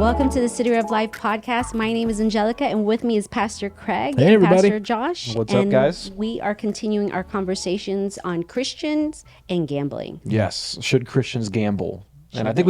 Welcome to the City of Life podcast. My name is Angelica, and with me is Pastor Craig Hey, and everybody. Pastor Josh. What's up, guys? We are continuing our conversations on Christians and gambling. Yes. Should Christians gamble? And I think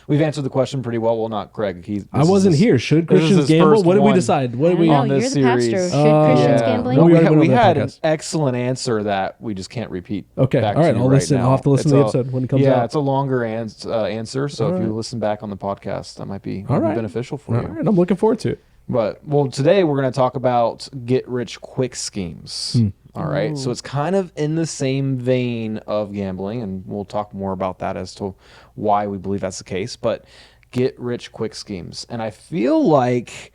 we've answered the question pretty well. Well, not Craig. I wasn't here. Should Christians gamble? What did we decide? What did we? No, on you're this the pastor. series. Should Christians gambling? No, we went over had that an podcast. excellent answer that we just can't repeat. Okay. back All to right. you I'll listen. now. I'll have to listen to the episode when it comes out. Yeah, it's a longer answer. So if you listen back on the podcast, that might be beneficial for All you. right. I'm looking forward to it. But today we're going to talk about get rich quick schemes. All right. So it's kind of in the same vein of gambling, and we'll talk more about that as to why we believe that's the case. But get rich quick schemes. And I feel like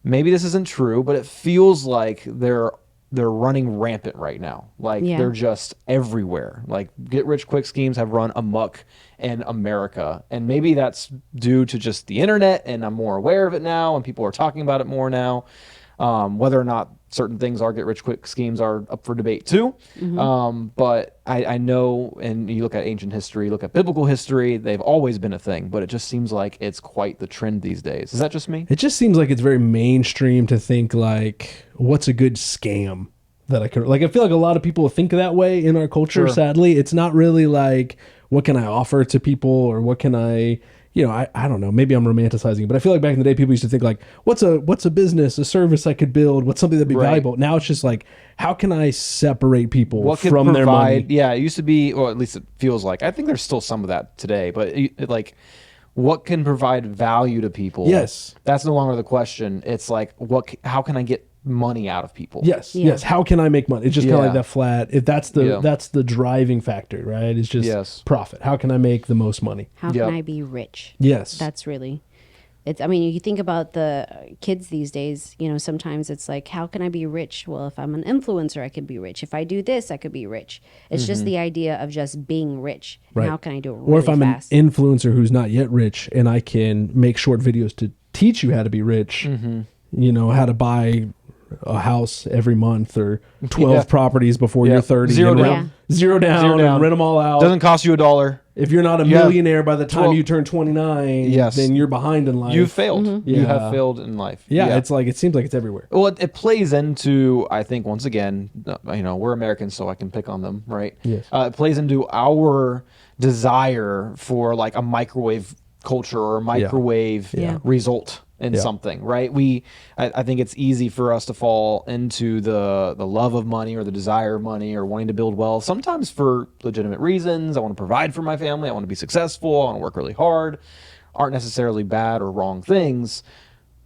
maybe this isn't true, but it feels like they're running rampant right now. Like they're just everywhere. Like get rich quick schemes have run amok in America. And maybe that's due to just the internet, and I'm more aware of it now, and people are talking about it more now. Whether or not certain things are get rich quick schemes are up for debate too. But I know, and you look at ancient history, look at biblical history, they've always been a thing, but it just seems like it's quite the trend these days. Is that just me? It just seems like it's very mainstream to think like, what's a good scam that I could like? I feel like a lot of people think that way in our culture. Sure. Sadly, it's not really like, what can I offer to people, or what can I? I don't know. Maybe I'm romanticizing it, but I feel like back in the day, people used to think like, what's a business, a service I could build, what's something that'd be valuable. Now it's just like, how can I separate people from their money? Yeah, it used to be, or at least it feels like. I think there's still some of that today, but what can provide value to people? Yes. That's no longer the question. It's like, how can I get money out of people? Yes. How can I make money? It's just kind of like that flat. If that's the driving factor, right? It's just profit. How can I make the most money? How can I be rich? Yes. That's really, you think about the kids these days, sometimes it's like, how can I be rich? Well, if I'm an influencer, I could be rich. If I do this, I could be rich. It's just the idea of just being rich. Right. And how can I do it really Or if I'm fast? an influencer who's not yet rich, and I can make short videos to teach you how to be rich, how to buy a house every month, or 12 properties before you're 30. Zero down and rent them all out. Doesn't cost you $1. If you're not a millionaire by the time you turn 29, then you're behind in life. You've failed. You have failed in life. It's like, it seems like it's everywhere. Well, it plays into, I think, once again, we're Americans, so I can pick on them, right? Yes. It plays into our desire for like a microwave culture or a microwave result in something, right? I think it's easy for us to fall into the love of money or the desire of money or wanting to build wealth, sometimes for legitimate reasons. I want to provide for my family. I want to be successful. I want to work really hard. Aren't necessarily bad or wrong things.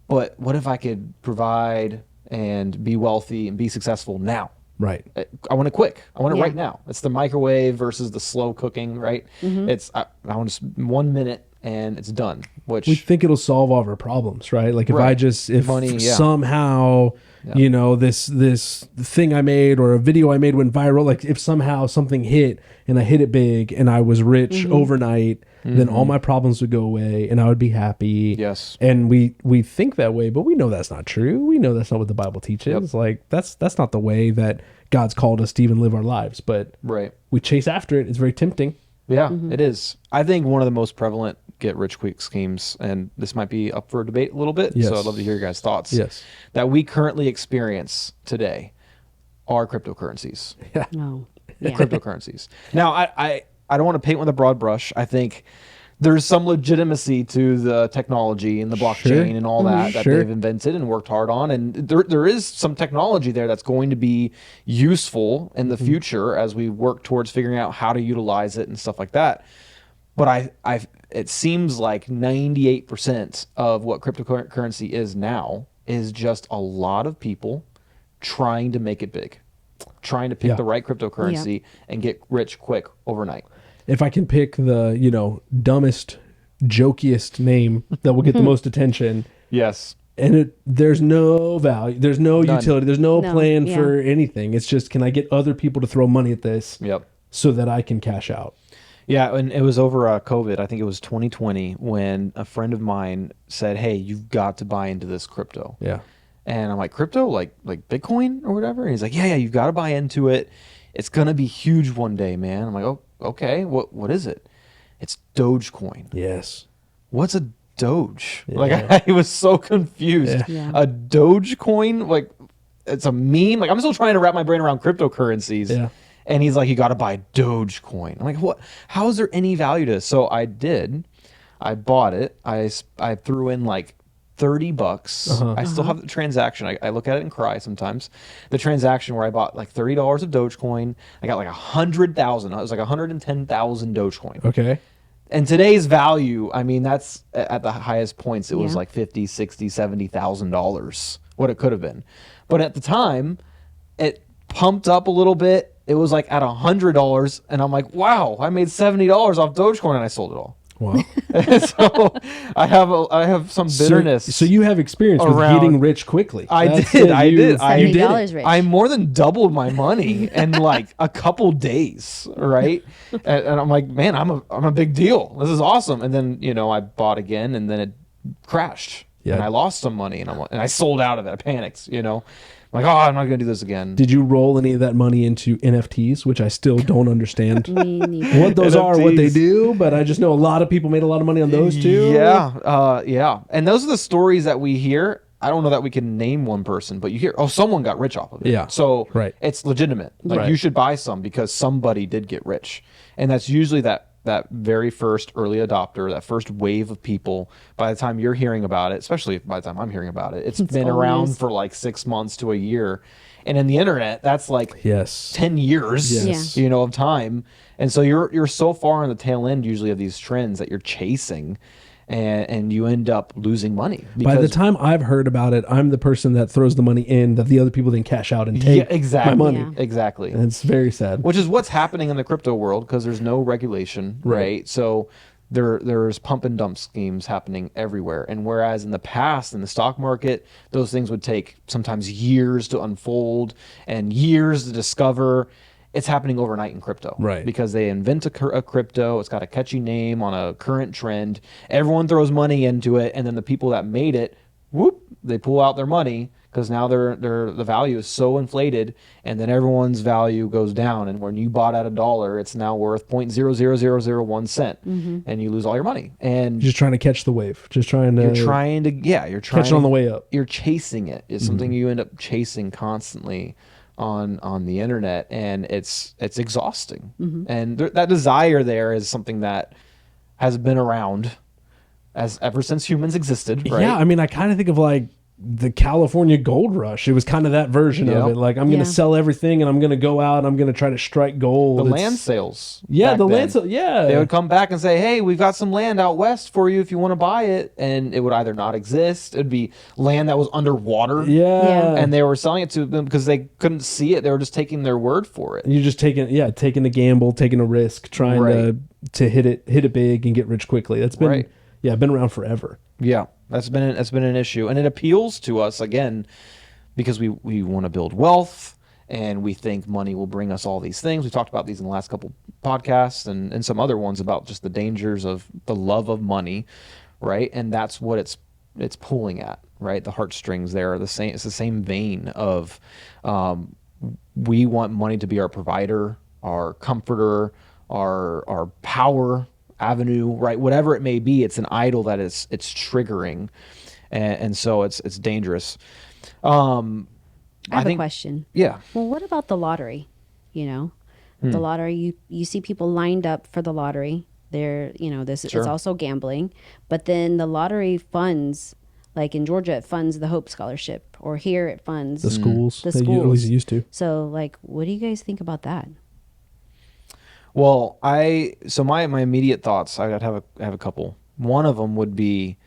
But what if I could provide and be wealthy and be successful now? Right. I want it quick. I want it right now. It's the microwave versus the slow cooking, right? It's I want just 1 minute and it's done. Which we think it'll solve all of our problems, right? Like if money, somehow this thing I made or a video I made went viral, like if somehow something hit and I hit it big and I was rich overnight, then all my problems would go away and I would be happy. Yes. And we think that way, but we know that's not true. We know that's not what the Bible teaches. Like that's not the way that God's called us to even live our lives. But we chase after it. It's very tempting. Yeah, it is. I think one of the most prevalent get rich quick schemes, and this might be up for debate a little bit, so I'd love to hear your guys' thoughts. Yes. That we currently experience today are cryptocurrencies. Yeah. No. Yeah. Cryptocurrencies. Now, I don't want to paint with a broad brush. I think there's some legitimacy to the technology and the blockchain and all that they've invented and worked hard on. And there is some technology there that's going to be useful in the future as we work towards figuring out how to utilize it and stuff like that. But it seems like 98% of what cryptocurrency is now is just a lot of people trying to make it big, trying to pick the right cryptocurrency and get rich quick overnight. If I can pick the, dumbest, jokiest name that will get the most attention. Yes. And there's no value, there's no utility, there's no plan for anything. It's just, can I get other people to throw money at this so that I can cash out? Yeah, and it was over COVID. I think it was 2020 when a friend of mine said, "Hey, you've got to buy into this crypto." Yeah. And I'm like, "Crypto, like Bitcoin or whatever?" And he's like, "Yeah, you've got to buy into it. It's gonna be huge one day, man." I'm like, "Oh, okay. What is it?" It's Dogecoin. Yes. What's a Doge? Yeah. Like I was so confused. Yeah. A Doge coin, like it's a meme. Like I'm still trying to wrap my brain around cryptocurrencies. Yeah. And he's like, you got to buy Dogecoin. I'm like, what? How is there any value to this? So I did. I bought it. I threw in like $30. I still have the transaction. I look at it and cry sometimes. The transaction where I bought like $30 of Dogecoin. I got like 100,000. It was like 110,000 Dogecoin. Okay. And today's value, I mean, that's at the highest points. It was Yeah. like $50, $60, $70,000, what it could have been. But at the time, it pumped up a little bit. It was like at $100, and I'm like, wow, I made $70 off Dogecoin, and I sold it all. Wow. So I have some bitterness. So you have experience with around- getting rich quickly. I That's did. it. I You did. I did $70 it. rich. I more than doubled my money in like a couple days, right? And I'm like, man, I'm a big deal. This is awesome. And then I bought again, and then it crashed, Yeah. and I lost some money, and I sold out of it. I panicked, I'm like, oh, I'm not gonna do this again. Did you roll any of that money into NFTs, which I still don't understand Me neither. what those are, what they NFTs. do, but I just know a lot of people made a lot of money on those too. Yeah. And those are the stories that we hear. I don't know that we can name one person, but you hear, someone got rich off of it. Yeah. So Right. it's legitimate. Like Right. you should buy some because somebody did get rich. And that's usually that very first early adopter, that first wave of people. By the time you're hearing about it, especially by the time I'm hearing about it, it's been old around news. for like 6 months to a year. And in the internet, that's like Yes. 10 years, Yes. Yeah. of time. And so you're so far on the tail end usually of these trends that you're chasing, and you end up losing money. By the because- time I've heard about it, I'm the person that throws the money in that the other people then cash out and take yeah, exactly, my money. Yeah. exactly. And it's very sad. Which is what's happening in the crypto world because there's no regulation, right? So there's pump and dump schemes happening everywhere. And whereas in the past, in the stock market, those things would take sometimes years to unfold and years to discover. It's happening overnight in crypto, Right. Because they invent a crypto. It's got a catchy name on a current trend. Everyone throws money into it, and then the people that made it, whoop, they pull out their money because now the value is so inflated, and then everyone's value goes down. And when you bought at $1, it's now worth 0.00001 cent, and you lose all your money. And Just trying to catch the wave. Just trying to you're trying catch it on the way up. You're chasing it. It's something you end up chasing constantly on the internet, and it's exhausting. And that desire there is something that has been around ever since humans existed, right? Yeah, I mean, I kind of think of like the California gold rush. It was kind of that version of Yep. it. Like, I'm going Yeah. to sell everything and I'm going to go out and I'm going to try to strike gold. The It's- land sales. Yeah, back the then. land sale. Yeah. They would come back and say, hey, we've got some land out west for you if you want to buy it. And it would either not exist. It would be land that was underwater. Yeah. And they were selling it to them because they couldn't see it. They were just taking their word for it. You're just taking a gamble, taking a risk, trying Right. to hit it big and get rich quickly. That's been Right. been around forever. Yeah, that's been an issue, and it appeals to us again because we want to build wealth, and we think money will bring us all these things. We talked about these in the last couple podcasts and some other ones about just the dangers of the love of money, right? And that's what it's pulling at, right? The heartstrings there are the same. It's the same vein of we want money to be our provider, our comforter, our power avenue, right? Whatever it may be, it's an idol that it's triggering, and so it's dangerous. I have think- a question. Yeah, Well, what about the lottery? The lottery, you see people lined up for the lottery. It's Sure. also gambling. But then the lottery funds, like in Georgia, it funds the Hope Scholarship, or here it funds The schools, The they- at least schools. it used to. So, like, what do you guys think about that? Well, my immediate thoughts, I'd have a couple. One of them would be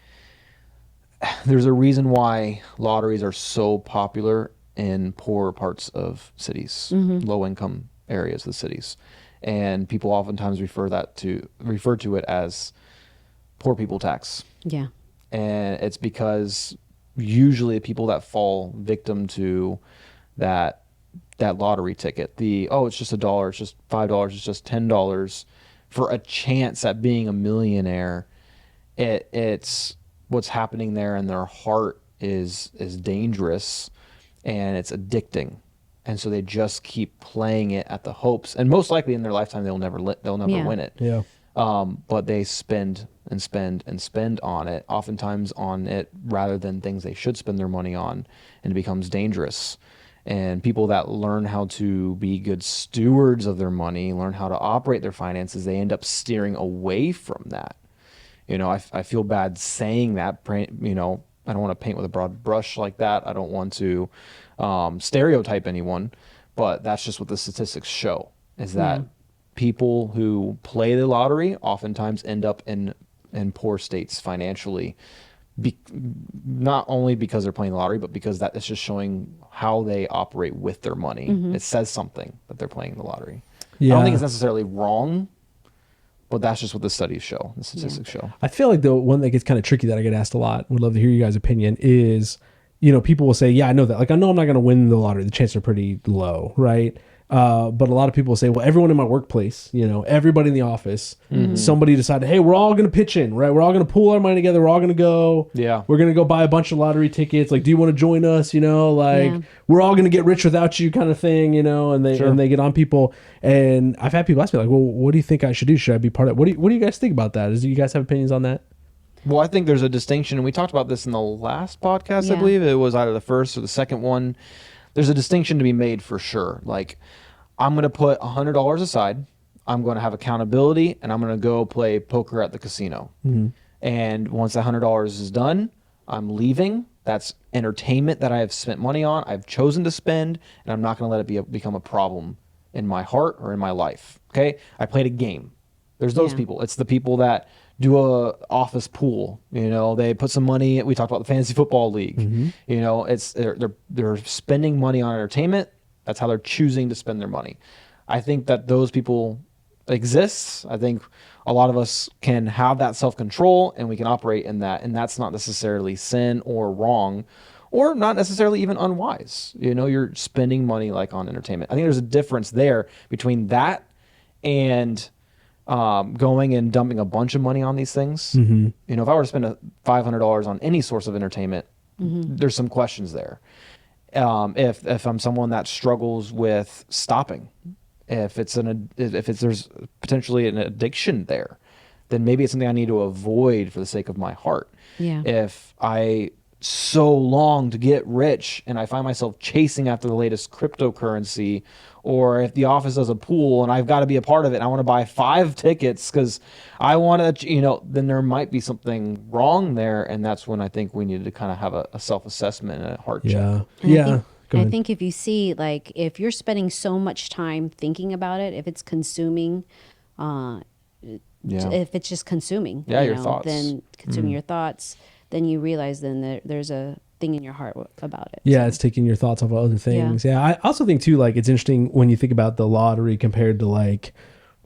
there's a reason why lotteries are so popular in poor parts of cities, low income areas of the cities, and people oftentimes refer to it as poor people tax, Yeah. and it's because usually people that fall victim to that lottery ticket, it's just $1, it's just $5, it's just $10 for a chance at being a millionaire, it's what's happening there in their heart is dangerous, and it's addicting, and so they just keep playing it at the hopes, and most likely in their lifetime they'll never Yeah. win it. Yeah. but they spend and spend and spend on it, oftentimes on it rather than things they should spend their money on, and it becomes dangerous. And people that learn how to be good stewards of their money, learn how to operate their finances, they end up steering away from that. I feel bad saying that, I don't want to paint with a broad brush like that. I don't want to stereotype anyone, but that's just what the statistics show, is that people who play the lottery oftentimes end up in poor states financially, not only because they're playing the lottery, but because that is just showing how they operate with their money. It says something that they're playing the lottery. I don't think it's necessarily wrong, but that's just what the studies show, the statistics show. I feel like the one that gets kind of tricky that I get asked a lot, would love to hear you guys' opinion, is, people will say, yeah, I know that. Like, I know I'm not going to win the lottery. The chances are pretty low, right? But a lot of people will say, well, everyone in my workplace, everybody in the office, somebody decided, hey, we're all going to pitch in, right? We're all going to pool our money together. We're all going to go. Yeah. We're going to go buy a bunch of lottery tickets. Like, do you want to join us? We're all going to get rich without you kind of thing, and they get on people. And I've had people ask me, like, well, what do you think I should do? Should I be part of it? What do you guys think about that? Do you guys have opinions on that? Well, I think there's a distinction, and we talked about this in the last podcast, I believe. It was either the first or the second one. There's a distinction to be made for sure. Like, I'm going to put $100 aside. I'm going to have accountability, and I'm going to go play poker at the casino. And once that $100 is done, I'm leaving. That's entertainment that I have spent money on. I've chosen to spend, and I'm not going to let it become a problem in my heart or in my life. Okay? I played a game. There's those people. It's the people that do a office pool. They put some money. We talked about the fantasy football league. It's they're spending money on entertainment. That's how they're choosing to spend their money. I think that those people exist. I think a lot of us can have that self-control, and we can operate in that. And that's not necessarily sin or wrong, or not necessarily even unwise. You're spending money like on entertainment. I think there's a difference there between that and going and dumping a bunch of money on these things. If I were to spend $500 on any source of entertainment, there's some questions there. If I'm someone that struggles with stopping, if there's potentially an addiction there, then maybe it's something I need to avoid for the sake of my heart. If I so long to get rich and I find myself chasing after the latest cryptocurrency, or if the office does a pool and I've got to be a part of it and I want to buy 5 tickets because I want to, then there might be something wrong there. And that's when I think we need to kind of have a self-assessment and a heart check. I think if you see, like, if you're spending so much time thinking about it, if it's consuming, if it's just consuming, your thoughts, then consuming your thoughts, then you realize then there's a thing in your heart about it. Yeah, it's taking your thoughts off of other things. Yeah, I also think too, like, it's interesting when you think about the lottery compared to like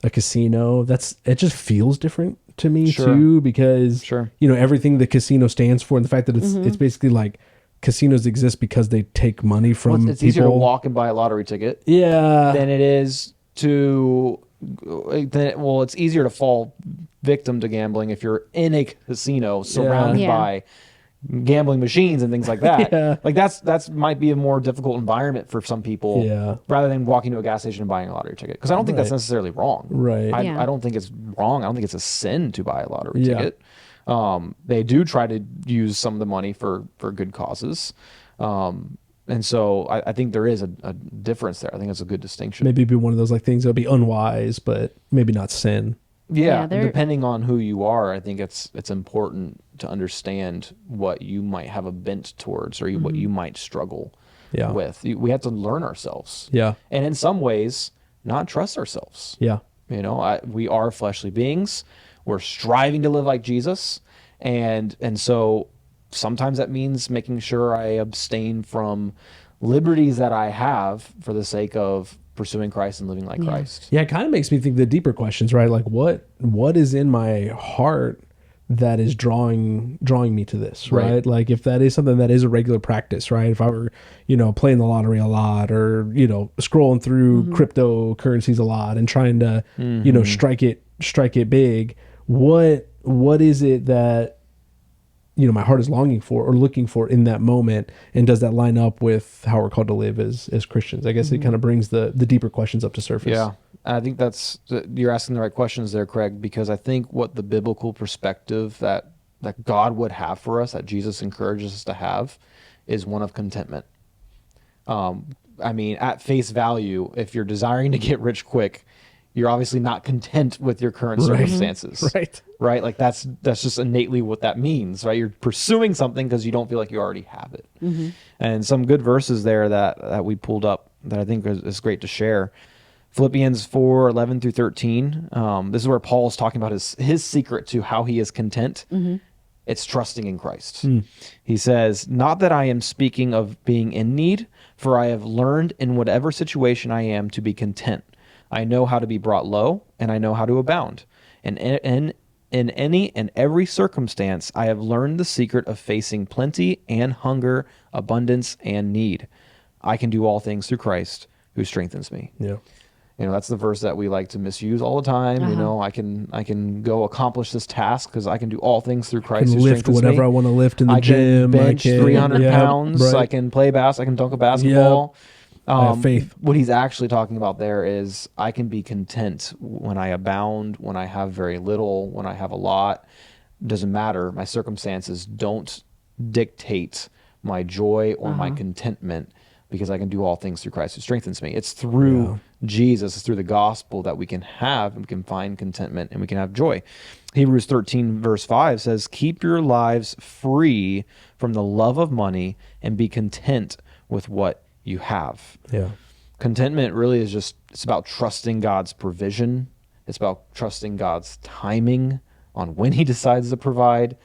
a casino. It just feels different to me too, because everything the casino stands for, and the fact that it's basically like casinos exist because they take money from it's easier to walk and buy a lottery ticket than it is to it's easier to fall victim to gambling if you're in a casino surrounded by gambling machines and things like that. Like that's might be a more difficult environment for some people rather than walking to a gas station and buying a lottery ticket, because I don't think that's necessarily wrong. I don't think it's wrong. I don't think it's a sin to buy a lottery ticket. They do try to use some of the money for good causes. And so I think there is a difference there. I think it's a good distinction. Maybe be one of those like things that would be unwise, but maybe not sin. Depending on who you are, I think it's important to understand what you might have a bent towards, or what you might struggle with. We have to learn ourselves. And in some ways, not trust ourselves. We are fleshly beings. We're striving to live like Jesus. And so sometimes that means making sure I abstain from liberties that I have for the sake of pursuing Christ and living like Christ. Yeah, it kind of makes me think the deeper questions, right? Like what is in my heart that is drawing me to this, right? Like if that is something that is a regular practice, right? If I were, playing the lottery a lot, or, scrolling through cryptocurrencies a lot and trying to, strike it big, what is it that my heart is longing for or looking for in that moment, and does that line up with how we're called to live as Christians? I guess it kind of brings the deeper questions up to surface. I think you're asking the right questions there, Craig, because I think what the biblical perspective that God would have for us, that Jesus encourages us to have, is one of contentment. I mean, at face value, if you're desiring to get rich quick, you're obviously not content with your current circumstances. Right? Like that's just innately what that means, right? You're pursuing something because you don't feel like you already have it. And some good verses there that we pulled up that I think is great to share. Philippians 4:11 through 13. This is where Paul is talking about his secret to how he is content. It's trusting in Christ. He says, "Not that I am speaking of being in need, for I have learned in whatever situation I am to be content. I know how to be brought low, and I know how to abound. And in any and every circumstance, I have learned the secret of facing plenty and hunger, abundance and need. I can do all things through Christ who strengthens me." Yeah. That's the verse that we like to misuse all the time. I can go accomplish this task because I can do all things through Christ who lift strengthens whatever me. I want to lift in the I gym. can bench 300 pounds. Right. I can play I can dunk a basketball. I have faith. What he's actually talking about there is I can be content when I abound, when I have very little, when I have a lot. Doesn't matter. My circumstances don't dictate my joy or my contentment, because I can do all things through Christ who strengthens me. It's through Jesus, it's through the gospel that we can have and we can find contentment and we can have joy. Hebrews 13 verse 5 says, "Keep your lives free from the love of money and be content with what you have." Yeah. Contentment really is it's about trusting God's provision. It's about trusting God's timing on when he decides to provide.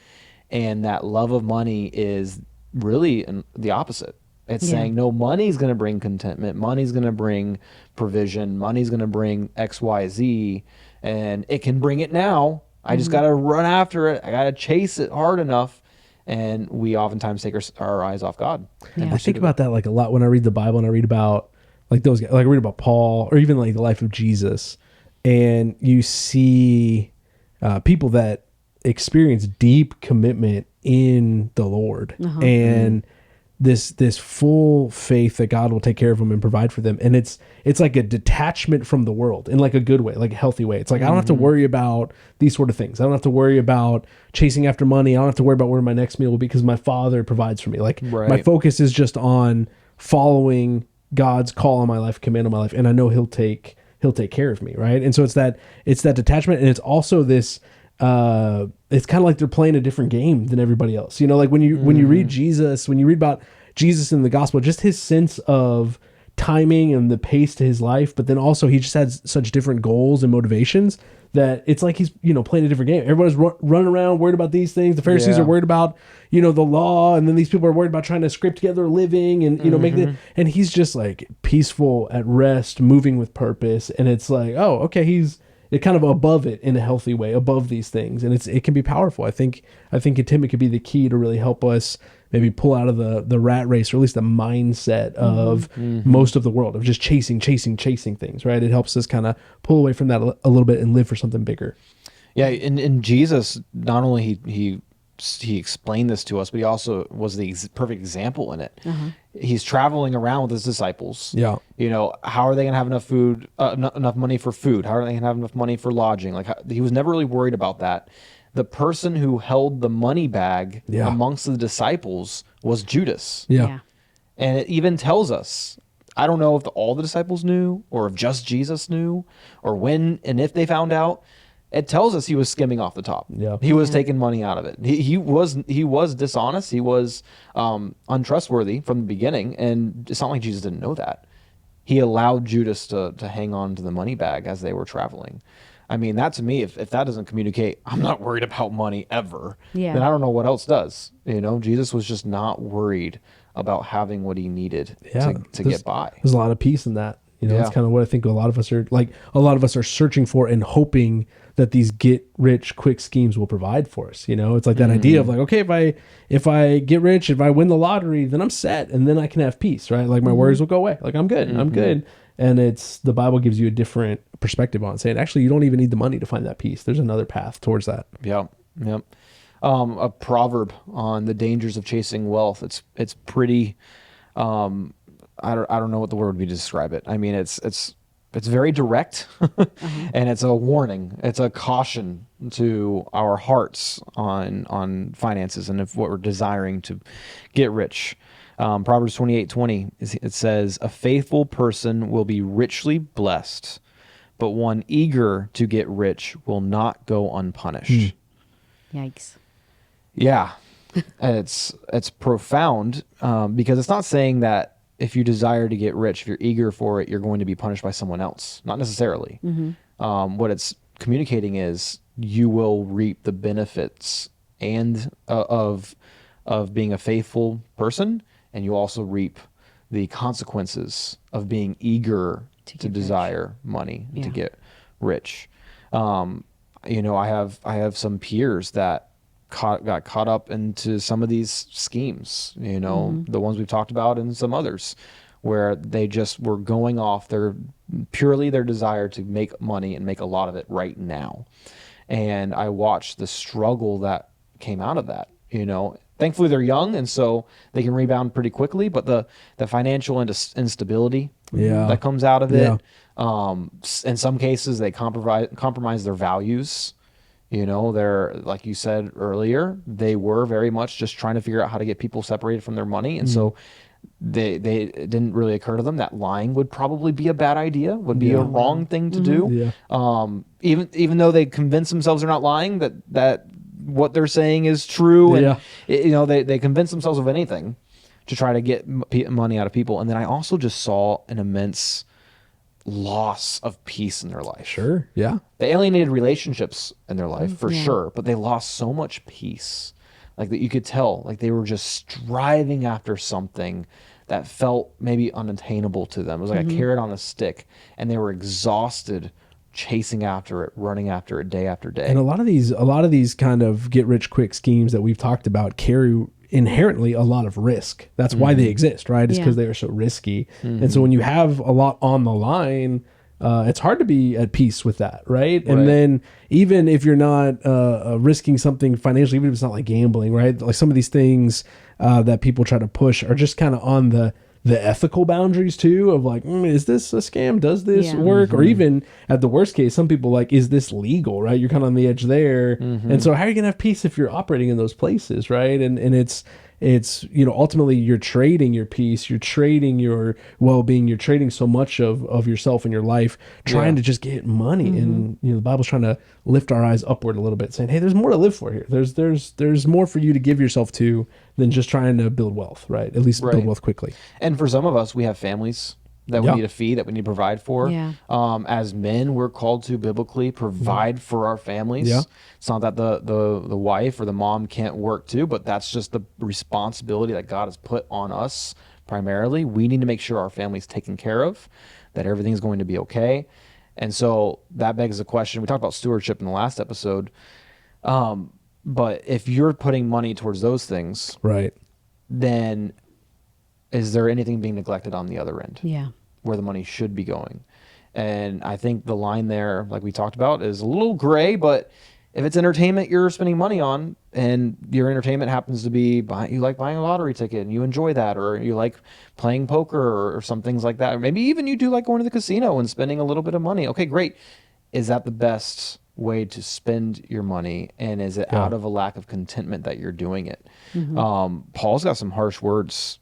And that love of money is really the opposite. It's saying, no, money's going to bring contentment. Money's going to bring provision. Money's going to bring X, Y, Z. And it can bring it now. I just got to run after it. I got to chase it hard enough. And we oftentimes take our eyes off God. I think about that like a lot when I read the Bible and I read about like those guys, like I read about Paul or even like the life of Jesus. And you see people that experience deep commitment in the Lord. And this full faith that God will take care of them and provide for them. And it's like a detachment from the world in like a good way, like a healthy way. It's like, I don't have to worry about these sort of things. I don't have to worry about chasing after money. I don't have to worry about where my next meal will be because my Father provides for me. Like my focus is just on following God's call on my life, command on my life. And I know he'll take care of me. Right. And so it's that detachment. And it's also this, it's kind of like they're playing a different game than everybody else. Like when you read Jesus, when you read about Jesus in the gospel, just his sense of timing and the pace to his life, but then also he just has such different goals and motivations that it's like he's, playing a different game. Everybody's running around worried about these things. The Pharisees are worried about, the law. And then these people are worried about trying to scrape together a living and, and he's just like peaceful at rest, moving with purpose. And it's like, oh, okay. He's kind of above it in a healthy way, above these things. And it can be powerful. I think contentment could be the key to really help us maybe pull out of the rat race, or at least the mindset of most of the world of just chasing things, right? It helps us kind of pull away from that a little bit and live for something bigger. Yeah. In Jesus, not only he explained this to us, but he also was the perfect example in it. He's traveling around with his disciples. Yeah. How are they going to have enough food, enough money for food? How are they going to have enough money for lodging? He was never really worried about that. The person who held the money bag amongst the disciples was Judas. Yeah. And it even tells us, I don't know if all the disciples knew or if just Jesus knew or when and if they found out. It tells us he was skimming off the top. Yeah. He was taking money out of it. He was dishonest. He was untrustworthy from the beginning. And it's not like Jesus didn't know that. He allowed Judas to hang on to the money bag as they were traveling. I mean, that to me, if that doesn't communicate, I'm not worried about money ever, then I don't know what else does. Jesus was just not worried about having what he needed to get by. There's a lot of peace in that. It's kind of what I think a lot of us are searching for and hoping that these get rich quick schemes will provide for us. It's like that idea of like, okay, if I get rich, if I win the lottery, then I'm set and then I can have peace, right? Like my worries will go away. Like I'm good. I'm good. And the Bible gives you a different perspective on saying, actually, you don't even need the money to find that peace. There's another path towards that. Yeah. Yep. A proverb on the dangers of chasing wealth. It's pretty, I don't know what the word would be to describe it. I mean, it's it's very direct, and it's a warning. It's a caution to our hearts on finances and if what we're desiring to get rich. Proverbs 28:20, it says, "A faithful person will be richly blessed, but one eager to get rich will not go unpunished." Yikes. Yeah, it's profound, because it's not saying that if you desire to get rich, if you're eager for it, you're going to be punished by someone else. Not necessarily. What it's communicating is you will reap the benefits and of being a faithful person, and you also reap the consequences of being eager to desire money and to get rich. You know, I have some peers that got caught up into some of these schemes, you know, the ones we've talked about and some others, where they just were going off their desire to make money and make a lot of it right now. And I watched the struggle that came out of that, you know. Thankfully they're young, and so they can rebound pretty quickly, but the financial instability that comes out of it, in some cases they compromise their values. You know, they're, like you said earlier, they were very much just trying to figure out how to get people separated from their money. And so it didn't really occur to them that lying would probably be a bad idea, would be a wrong thing to do. Even though they convince themselves they're not lying, that what they're saying is true. And, you know, they convince themselves of anything to try to get money out of people. And then I also just saw an immense loss of peace in their life. Sure. Yeah. They alienated relationships in their life for sure, but they lost so much peace. Like that you could tell, like they were just striving after something that felt maybe unattainable to them. It was like a carrot on a stick, and they were exhausted chasing after it, running after it day after day. And a lot of these kind of get rich quick schemes that we've talked about carry inherently a lot of risk. That's why they exist, right? It's because they are so risky. And so when you have a lot on the line, it's hard to be at peace with that, right? And then even if you're not risking something financially, even if it's not like gambling, right? Like some of these things that people try to push are just kind of on the ethical boundaries too, of like, is this a scam? Does this work? Or even at the worst case, some people like, is this legal, right? You're kind of on the edge there. And so how are you going to have peace if you're operating in those places, right? And it's, you know, ultimately you're trading your peace, you're trading your well-being, you're trading so much of yourself and your life trying to just get money. And, you know, the Bible's trying to lift our eyes upward a little bit, saying, hey, there's more to live for here. There's more for you to give yourself to than just trying to build wealth, right? At least build wealth quickly. And for some of us, we have families that we need to feed, that we need to provide for. As men, we're called to biblically provide for our families. It's not that the wife or the mom can't work too, but that's just the responsibility that God has put on us primarily. We need to make sure our family's taken care of, that everything's going to be okay. And so that begs the question. We talked about stewardship in the last episode. But if you're putting money towards those things, right, then is there anything being neglected on the other end? Yeah. Where the money should be going. And I think the line there, like we talked about, is a little gray, but if it's entertainment you're spending money on, and your entertainment happens to be you like buying a lottery ticket and you enjoy that, or you like playing poker or some things like that, or maybe even you do like going to the casino and spending a little bit of money. Okay, great. Is that the best way to spend your money? And is it out of a lack of contentment that you're doing it? Paul's got some harsh words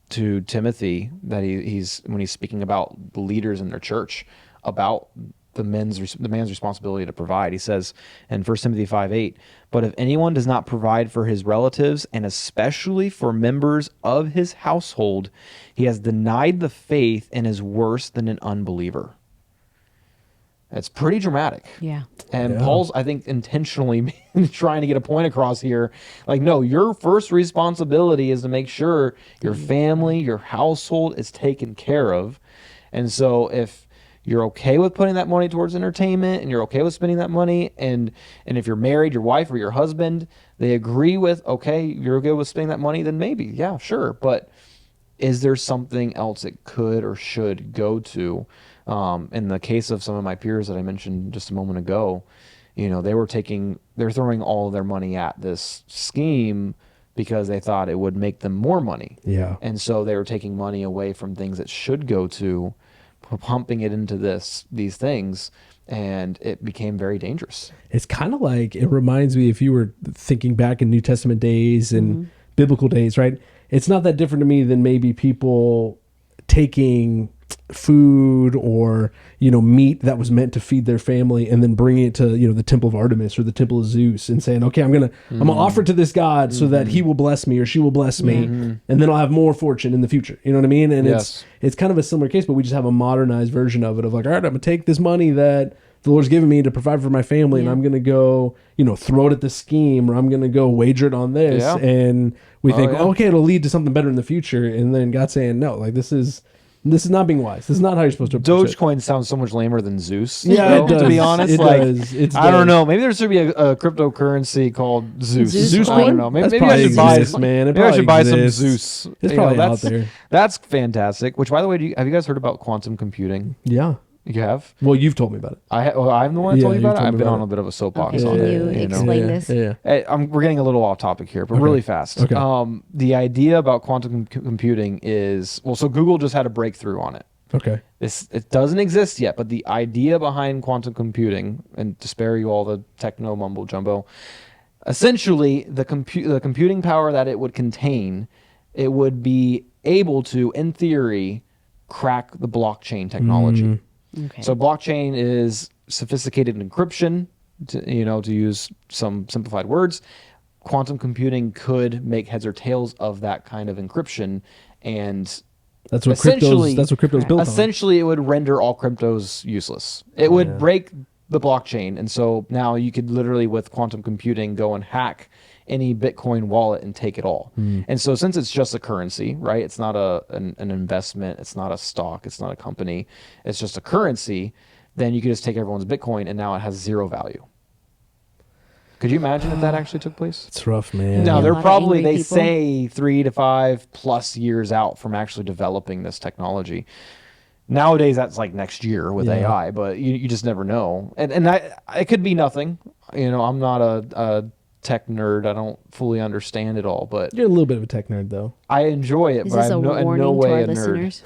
to Timothy that he's when he's speaking about the leaders in their church, about the man's responsibility to provide. He says in 1 Timothy 5:8, "But if anyone does not provide for his relatives, and especially for members of his household, he has denied the faith and is worse than an unbeliever." It's pretty dramatic. Yeah. And Paul's, I think, intentionally trying to get a point across here. Like, no, your first responsibility is to make sure your family, your household is taken care of. And so if you're okay with putting that money towards entertainment, and you're okay with spending that money, and if you're married, your wife or your husband, they agree with, okay, you're good with spending that money, then maybe, yeah, sure. But is there something else it could or should go to? In the case of some of my peers that I mentioned just a moment ago, you know, they're throwing all of their money at this scheme because they thought it would make them more money. Yeah. And so they were taking money away from things that should go to pumping it into these things, and it became very dangerous. It's kind of like, it reminds me, if you were thinking back in New Testament days and biblical days, right? It's not that different to me than maybe people taking food or, meat that was meant to feed their family and then bringing it to, the temple of Artemis or the temple of Zeus and saying, okay, I'm going to offer it to this God so that he will bless me or she will bless me. And then I'll have more fortune in the future. You know what I mean? And it's kind of a similar case, but we just have a modernized version of it of like, all right, I'm going to take this money that the Lord's given me to provide for my family, and I'm going to go, throw it at the scheme, or I'm going to go wager it on this. Yeah. And we think, okay, it'll lead to something better in the future. And then God's saying, no, like this is not being wise. This is not how you're supposed to approach it. Dogecoin sounds so much lamer than Zeus. Yeah, it does. To be honest, it does. I don't know. Maybe there should be a cryptocurrency called Zeus. Zeus I don't know. Maybe I should buy some. Maybe I should buy some Zeus. It's probably out there. That's fantastic. Which, by the way, have you guys heard about quantum computing? Yeah. You have? Well, you've told me about it. I'm the one that told you about it? I've been on it. a bit of a soapbox Okay, on can it. you explain this? Yeah. Hey, we're getting a little off topic here, but really fast. Okay. The idea about quantum computing is, so Google just had a breakthrough on it. Okay. It doesn't exist yet, but the idea behind quantum computing, and to spare you all the techno mumbo jumbo, essentially the computing power that it would contain, it would be able to, in theory, crack the blockchain technology. Okay. So blockchain is sophisticated encryption, to use some simplified words. Quantum computing could make heads or tails of that kind of encryption, and that's what crypto's built on. Essentially, it would render all cryptos useless. It would break the blockchain, and so now you could literally, with quantum computing, go and hack any Bitcoin wallet and take it all. And so since it's just a currency, right? It's not an investment. It's not a stock. It's not a company. It's just a currency. Then you could just take everyone's Bitcoin and now it has zero value. Could you imagine if that actually took place? It's rough, man. Now, they're probably, angry they people. say 3 to 5 plus years out from actually developing this technology. Nowadays, that's like next year with AI, but you just never know. And it could be nothing. I'm not a tech nerd. I don't fully understand it all, but You're a little bit of a tech nerd, though. I enjoy it. Is But this a I'm in warning no to way our a nerd. listeners?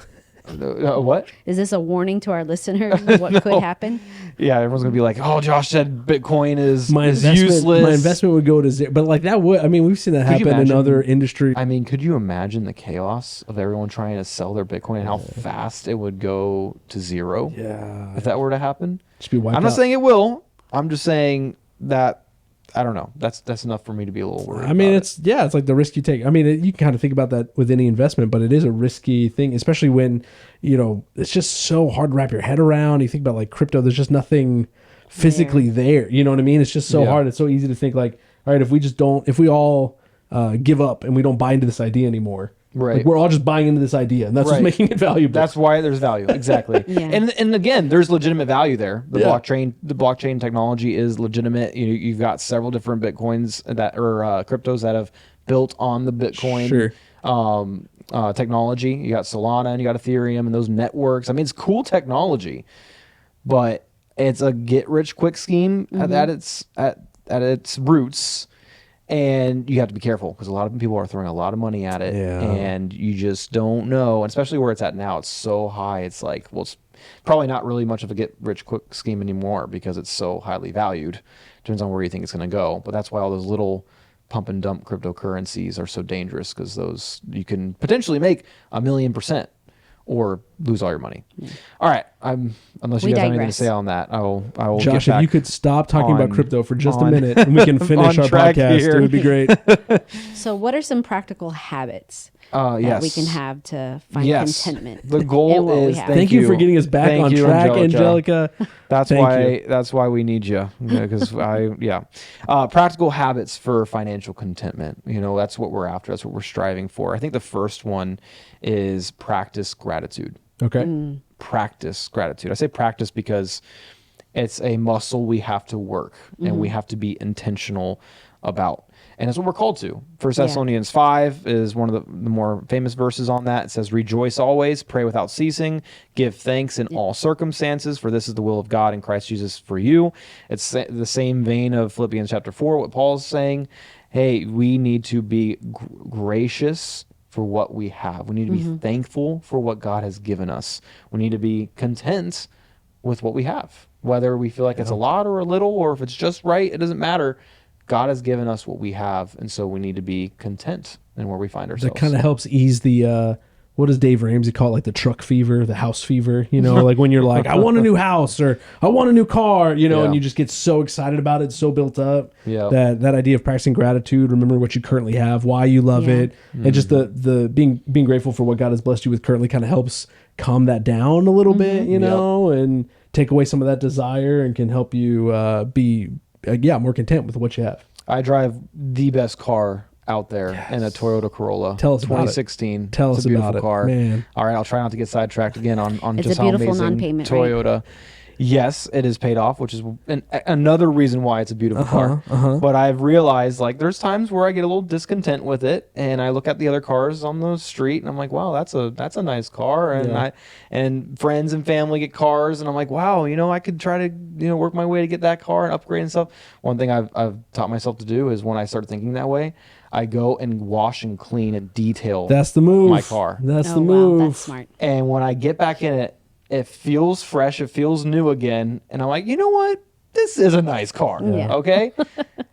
What? Is this a warning to our listeners of what could happen? Yeah, everyone's gonna be like, "Oh, Josh said Bitcoin is investment, useless." My investment would go to zero. But like that would, I mean, we've seen that Could you happen in imagine- other industries. I mean, could you imagine the chaos of everyone trying to sell their Bitcoin and how fast it would go to zero Yeah. if that were to happen? Just be wiped I'm not out. saying it will. I'm just saying that I don't know. That's enough for me to be a little worried. I mean, about it's like the risk you take. I mean, you can kind of think about that with any investment, but it is a risky thing, especially when, it's just so hard to wrap your head around. You think about like crypto, there's just nothing physically there. You know what I mean? It's just so hard. It's so easy to think like, all right, if we all give up and we don't buy into this idea anymore, Right. like we're all just buying into this idea, and that's what's Right. making it valuable. That's why there's value. Exactly. Yeah. And again, there's legitimate value there. The Yeah. blockchain technology is legitimate. You've got several different Bitcoins cryptos that have built on the Bitcoin technology. You got Solana and you got Ethereum and those networks. I mean, it's cool technology, but it's a get rich quick scheme at its roots. And you have to be careful because a lot of people are throwing a lot of money at it, and you just don't know. And especially where it's at now, it's so high. It's like, well, it's probably not really much of a get-rich-quick scheme anymore because it's so highly valued. Depends on where you think it's going to go. But that's why all those little pump-and-dump cryptocurrencies are so dangerous because those you can potentially make 1,000,000% or lose all your money. All right, unless you We guys have anything to digress. say on that, I will. Josh, get if you back could stop talking about on- crypto for just a on- minute and we can finish on our track podcast, here. it would be great. So, what are some practical habits yes. that we can have to find Yes. contentment? The in goal what we is have? Thank you for getting us back Thank on you, track, Angelica. Angelica. That's Thank why. you. That's why we need you. Because practical habits for financial contentment. That's what we're after. That's what we're striving for. I think the first one is practice gratitude. Okay. Practice gratitude. I say practice because it's a muscle we have to work and we have to be intentional about. And that's what we're called to. 1 Thessalonians 5 is one of the more famous verses on that. It says, "Rejoice always, pray without ceasing, give thanks in all circumstances, for this is the will of God in Christ Jesus for you." It's the same vein of Philippians chapter 4, what Paul's saying. Hey, we need to be gracious, for what we have. We need to be thankful for what God has given us. We need to be content with what we have, whether we feel like it's a lot or a little, or if it's just right, it doesn't matter. God has given us what we have, and so we need to be content in where we find ourselves. That kind of helps ease the what does Dave Ramsey call it? Like the truck fever, the house fever, you know, like when you're like, I want a new house or I want a new car, you know, and you just get so excited about it, so built up. That idea of practicing gratitude, remember what you currently have, why you love it, and just the being grateful for what God has blessed you with currently kind of helps calm that down a little bit, you know, and take away some of that desire and can help you be more content with what you have. I drive the best car out there in a Toyota Corolla. Tell us 2016. About it. Tell it's us a beautiful about car. It, man. All right, I'll try not to get sidetracked again on it's just a how beautiful amazing non-payment, Toyota. Right? Yes, it is paid off, which is another reason why it's a beautiful car. But I've realized, like, there's times where I get a little discontent with it, and I look at the other cars on the street, and I'm like, wow, that's a nice car. And and friends and family get cars, and I'm like, wow, you know, I could try to work my way to get that car and upgrade and stuff. One thing I've taught myself to do is when I start thinking that way, I go and wash and clean and detail. That's the move. My car. That's the move. Wow, that's smart. And when I get back in it, it feels fresh. It feels new again. And I'm like, you know what? This is a nice car. Yeah. Okay.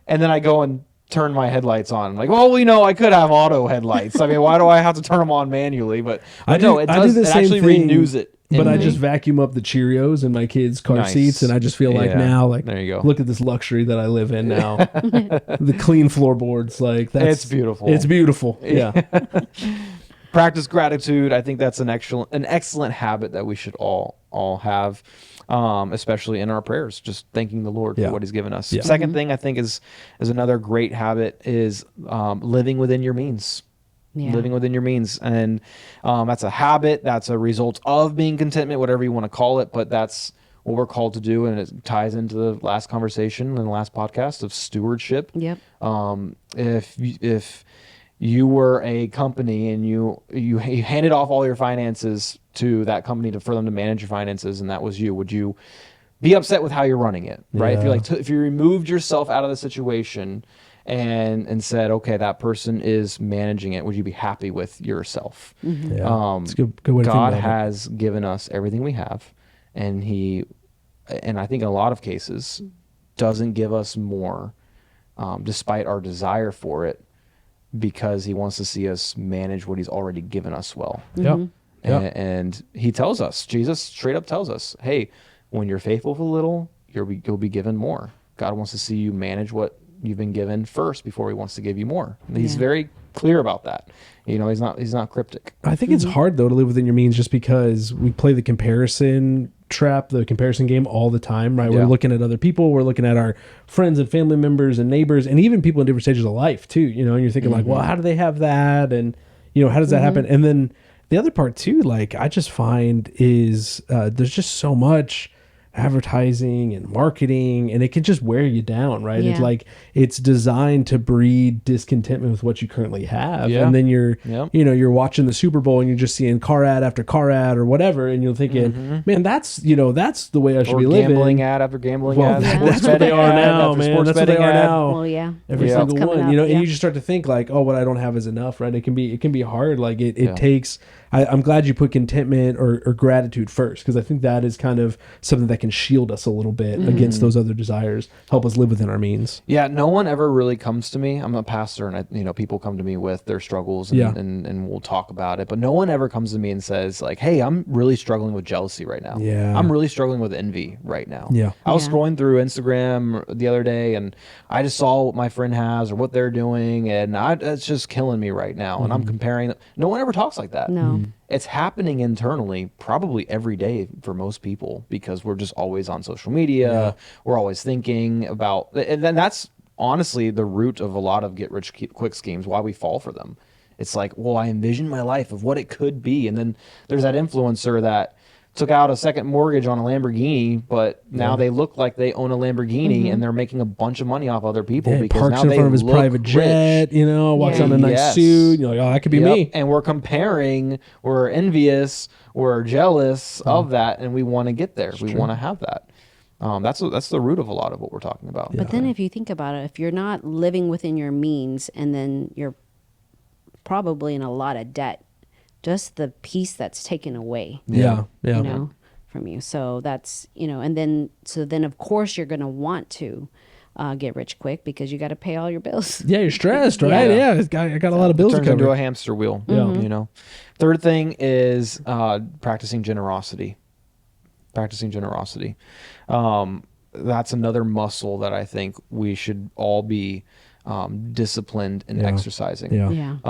And then I go and turn my headlights on. I'm like, well, I could have auto headlights. I mean, why do I have to turn them on manually? But no, it does. It actually renews it. But I just vacuum up the Cheerios in my kids' car seats, and I just feel like now, like, there you go. Look at this luxury that I live in now. The clean floorboards, like, it's beautiful. It's beautiful. Yeah. Practice gratitude. I think that's an excellent habit that we should all have, especially in our prayers. Just thanking the Lord for what He's given us. Second thing I think is another great habit is living within your means. Living within your means, and that's a habit. That's a result of being contentment, whatever you want to call it. But that's what we're called to do, and it ties into the last conversation in the last podcast of stewardship. Yep. If you were a company and you handed off all your finances to that company for them to manage your finances, and that was you, would you be upset with how you're running it? Right? If you removed yourself out of the situation and said, okay, that person is managing it, would you be happy with yourself? It's a good way to God think about has given us everything we have, and I think in a lot of cases doesn't give us more, despite our desire for it, because He wants to see us manage what He's already given us well. And He tells us, Jesus straight up tells us, hey, when you're faithful with a little, you'll be given more. God wants to see you manage what you've been given first before He wants to give you more. He's very clear about that. He's not cryptic. I think it's hard though to live within your means, just because we play the comparison trap, the comparison game all the time, right? We're looking at other people, we're looking at our friends and family members and neighbors, and even people in different stages of life too, and you're thinking like, well, how do they have that? And how does that happen? And then the other part too, like, I just find is there's just so much advertising and marketing, and it can just wear you down, right? It's like it's designed to breed discontentment with what you currently have, and then you're watching the Super Bowl and you're just seeing car ad after car ad or whatever, and you're thinking, man, that's the way I should be living. Gambling ad after gambling ad. That's what they are now, man. That's what they are now. Well, yeah, every single one, and you just start to think like, oh, what I don't have is enough, right? It can be hard. Like it takes. I'm glad you put contentment or gratitude first, because I think that is kind of something that can shield us a little bit against those other desires, help us live within our means. Yeah, no one ever really comes to me. I'm a pastor, and people come to me with their struggles, and we'll talk about it. But no one ever comes to me and says like, "Hey, I'm really struggling with jealousy right now. Yeah, I'm really struggling with envy right now." Yeah, I was scrolling through Instagram the other day, and I just saw what my friend has or what they're doing, and it's just killing me right now. And I'm comparing them. No one ever talks like that. No. It's happening internally probably every day for most people, because we're just always on social media. Yeah. We're always thinking about, and then that's honestly the root of a lot of get rich quick schemes, why we fall for them. It's like, well, I envision my life of what it could be. And then there's that influencer that took out a second mortgage on a Lamborghini, but now they look like they own a Lamborghini, and they're making a bunch of money off other people because parks now in they front of his look private jet, rich. Walks on a nice suit. You're like, oh, that could be me. And we're comparing, we're envious, we're jealous of that, and we want to get there. We want to have that. That's the root of a lot of what we're talking about. But then if you think about it, if you're not living within your means, and then you're probably in a lot of debt. Just the peace that's taken away. Yeah. You know, from you. So that's, you know, and then of course you're going to want to get rich quick because you got to pay all your bills. Yeah, you're stressed, right? Yeah, I got a lot of bills to turns cover. into a hamster wheel. You know. Third thing is practicing generosity. Practicing generosity. That's another muscle that I think we should all be disciplined in exercising.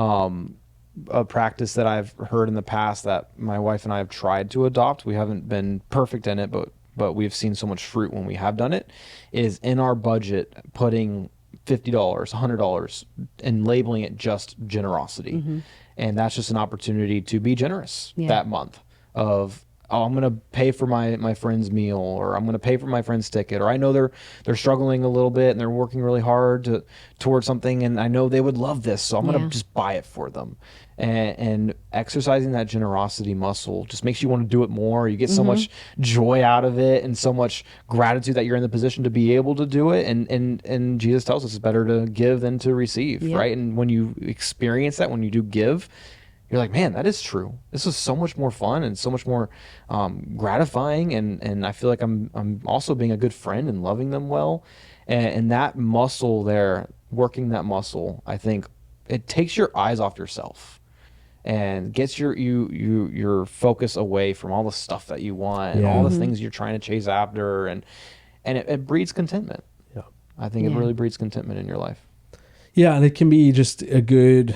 A practice that I've heard in the past that my wife and I have tried to adopt. We haven't been perfect in it, but we've seen so much fruit when we have done it, is in our budget putting $50, $100 and labeling it just generosity. And that's just an opportunity to be generous that month of, oh, I'm going to pay for my friend's meal, or I'm going to pay for my friend's ticket, or I know they're struggling a little bit and they're working really hard towards something, and I know they would love this, so I'm going to just buy it for them. And exercising that generosity muscle just makes you want to do it more. You get so much joy out of it and so much gratitude that you're in the position to be able to do it. And Jesus tells us it's better to give than to receive, right? And when you experience that, when you do give, you're like, man, that is true. This is so much more fun and so much more gratifying. And I feel like I'm also being a good friend and loving them well. And that muscle there, working that muscle, I think it takes your eyes off yourself and gets your focus away from all the stuff that you want and all the things you're trying to chase after. And it breeds contentment. Yeah. I think it really breeds contentment in your life. Yeah. And it can be just a good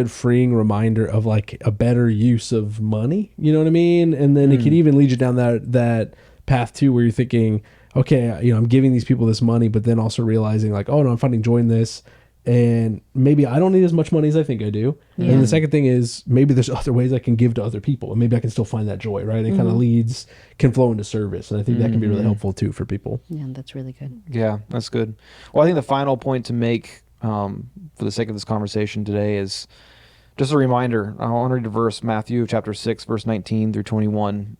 freeing reminder of like a better use of money. You know what I mean? And then it can even lead you down that path too, where you're thinking, okay, you know, I'm giving these people this money, but then also realizing like, oh no, I'm finding joy in this. And maybe I don't need as much money as I think I do. Yeah. And the second thing is maybe there's other ways I can give to other people, and maybe I can still find that joy, right? It kind of can flow into service. And I think that can be really helpful too for people. Yeah, that's really good. Yeah, that's good. Well, I think the final point to make for the sake of this conversation today is just a reminder. I want to read a verse, Matthew chapter 6, verse 19 through 21.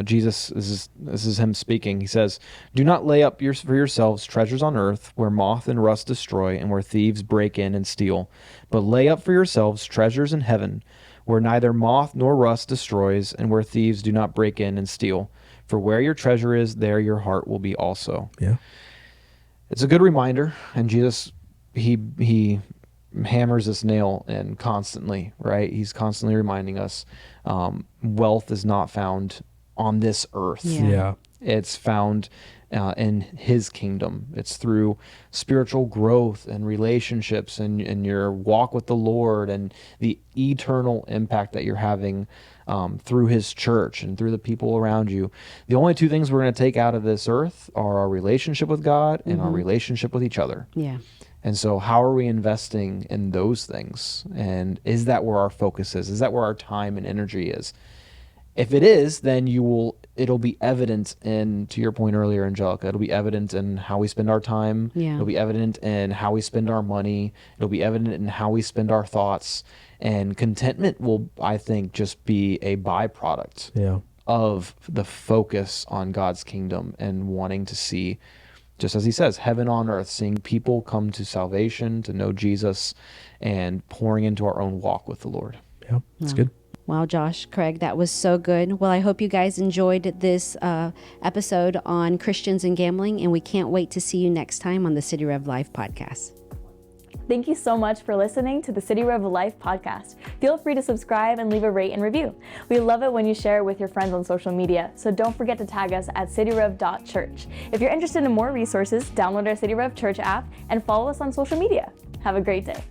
Jesus, this is him speaking. He says, "Do not lay up for yourselves treasures on earth, where moth and rust destroy, and where thieves break in and steal. But lay up for yourselves treasures in heaven, where neither moth nor rust destroys, and where thieves do not break in and steal. For where your treasure is, there your heart will be also." Yeah, it's a good reminder, and Jesus, he hammers this nail in constantly, right? He's constantly reminding us wealth is not found on this earth. Yeah. It's found in his kingdom. It's through spiritual growth and relationships and your walk with the Lord and the eternal impact that you're having through his church and through the people around you. The only two things we're going to take out of this earth are our relationship with God and our relationship with each other. Yeah. And so how are we investing in those things? And is that where our focus is? Is that where our time and energy is? If it is, then it'll be evident in, to your point earlier, Angelica, it'll be evident in how we spend our time. Yeah. It'll be evident in how we spend our money. It'll be evident in how we spend our thoughts. And contentment will, I think, just be a byproduct of the focus on God's kingdom and wanting to see, just as he says, heaven on earth, seeing people come to salvation, to know Jesus, and pouring into our own walk with the Lord. Yeah, that's good. Wow, Josh, Craig, that was so good. Well, I hope you guys enjoyed this episode on Christians and gambling, and we can't wait to see you next time on the City Rev Life podcast. Thank you so much for listening to the City Rev Life podcast. Feel free to subscribe and leave a rate and review. We love it when you share it with your friends on social media, so don't forget to tag us at cityrev.church. If you're interested in more resources, download our City Rev Church app and follow us on social media. Have a great day.